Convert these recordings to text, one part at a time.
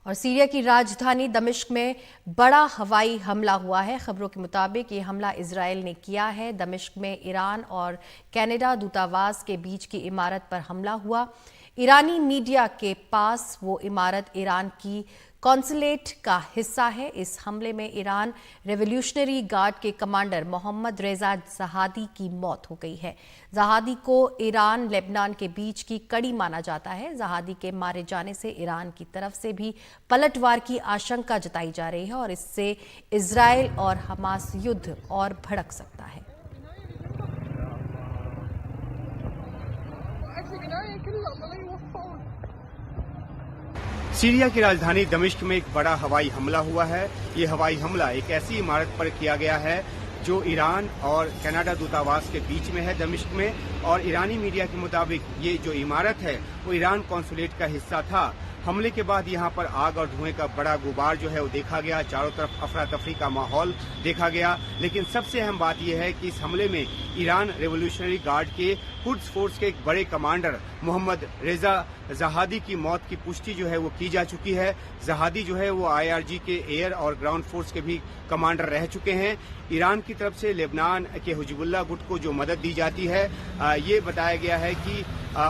और सीरिया की राजधानी दमिश्क में बड़ा हवाई हमला हुआ है। खबरों के मुताबिक ये हमला इजरायल ने किया है। दमिश्क में ईरान और कनाडा दूतावास के बीच की इमारत पर हमला हुआ। ईरानी मीडिया के पास वो इमारत ईरान की कॉन्सुलेट का हिस्सा है। इस हमले में ईरान रेवोल्यूशनरी गार्ड के कमांडर मोहम्मद रेजा जहादी की मौत हो गई है। जहादी को ईरान लेबनान के बीच की कड़ी माना जाता है। जहादी के मारे जाने से ईरान की तरफ से भी पलटवार की आशंका जताई जा रही है और इससे इजरायल और हमास युद्ध और भड़क सकता है। सीरिया की राजधानी दमिश्क में एक बड़ा हवाई हमला हुआ है। ये हवाई हमला एक ऐसी इमारत पर किया गया है जो ईरान और कनाडा दूतावास के बीच में है दमिश्क में। और ईरानी मीडिया के मुताबिक ये जो इमारत है वो ईरान कॉन्सुलेट का हिस्सा था। हमले के बाद यहाँ पर आग और धुएं का बड़ा गुबार जो है वो देखा गया। चारों तरफ अफरा तफरी का माहौल देखा गया। लेकिन सबसे अहम बात यह है कि इस हमले में ईरान रेवोल्यूशनरी गार्ड के कुड्स फोर्स के एक बड़े कमांडर मोहम्मद रेजा जहादी की मौत की पुष्टि जो है वो की जा चुकी है। जहादी जो है वो IRG के एयर और ग्राउंड फोर्स के भी कमांडर रह चुके हैं। ईरान की तरफ से लेबनान के हिजबुल्लाह गुट को जो मदद दी जाती है, ये बताया गया है कि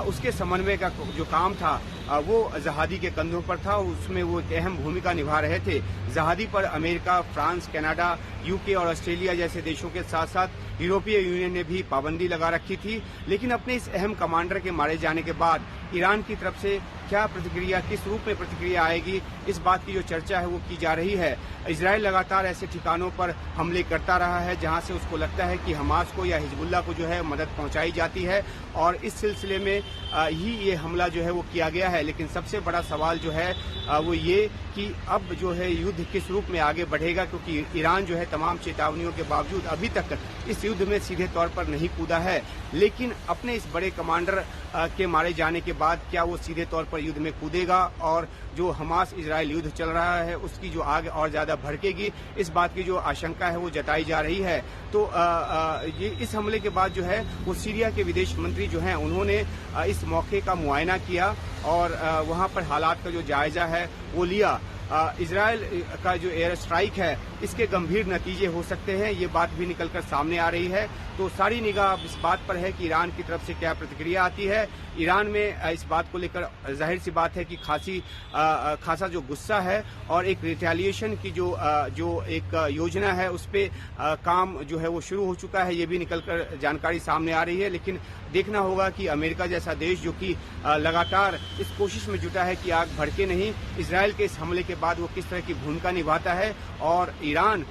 उसके समन्वय का जो काम था वो जहादी के कंधों पर था। उसमें वो एक अहम भूमिका निभा रहे थे। जहादी पर अमेरिका, फ्रांस, कनाडा, UK और ऑस्ट्रेलिया जैसे देशों के साथ साथ यूरोपीय यूनियन ने भी पाबंदी लगा रखी थी। लेकिन अपने इस अहम कमांडर के मारे जाने के बाद ईरान की तरफ से क्या प्रतिक्रिया, किस रूप में प्रतिक्रिया आएगी, इस बात की जो चर्चा है वो की जा रही है। इजरायल लगातार ऐसे ठिकानों पर हमले करता रहा है जहां से उसको लगता है कि हमास को या हिजबुल्लाह को जो है मदद पहुंचाई जाती है और इस सिलसिले में ही ये हमला जो है वो किया गया है। लेकिन सबसे बड़ा सवाल जो है वो ये कि अब जो है युद्ध किस रूप में आगे बढ़ेगा, क्योंकि ईरान जो है तमाम चेतावनियों के बावजूद अभी तक इस युद्ध में सीधे तौर पर नहीं कूदा है। लेकिन अपने इस बड़े कमांडर के मारे जाने के बाद क्या वो सीधे तौर पर युद्ध में कूदेगा और जो हमास इजरायल युद्ध चल रहा है उसकी जो आग और ज्यादा भड़केगी, इस बात की जो आशंका है वो जताई जा रही है। तो ये इस हमले के बाद जो है वो सीरिया के विदेश मंत्री जो हैं उन्होंने इस मौके का मुआयना किया और वहां पर हालात का जो जायजा है वो लिया। इजरायल का जो एयर स्ट्राइक है इसके गंभीर नतीजे हो सकते हैं, ये बात भी निकलकर सामने आ रही है। तो सारी निगाह अब इस बात पर है कि ईरान की तरफ से क्या प्रतिक्रिया आती है। ईरान में इस बात को लेकर जाहिर सी बात है कि खासा जो गुस्सा है और एक रिटेलिएशन की जो एक योजना है उस पे काम जो है वो शुरू हो चुका है, ये भी निकलकर जानकारी सामने आ रही है। लेकिन देखना होगा कि अमेरिका जैसा देश जो कि लगातार इस कोशिश में जुटा है कि आग भड़के नहीं, इजरायल के इस हमले के बाद वो किस तरह की भूमिका निभाता है और ईरान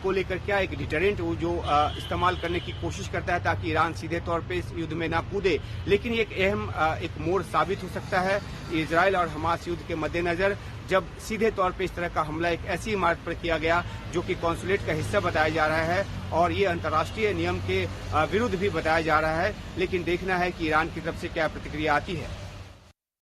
को लेकर क्या एक डिटरेंट जो इस्तेमाल करने की कोशिश करता है ताकि ईरान सीधे तौर पे इस युद्ध में ना कूदे। लेकिन ये एक अहम एक मोड़ साबित हो सकता है इजरायल और हमास युद्ध के मद्देनजर, जब सीधे तौर पे इस तरह का हमला एक ऐसी इमारत पर किया गया जो कि कॉन्सुलेट का हिस्सा बताया जा रहा है और ये अंतर्राष्ट्रीय नियम के विरुद्ध भी बताया जा रहा है। लेकिन देखना है कि ईरान की तरफ से क्या प्रतिक्रिया आती है।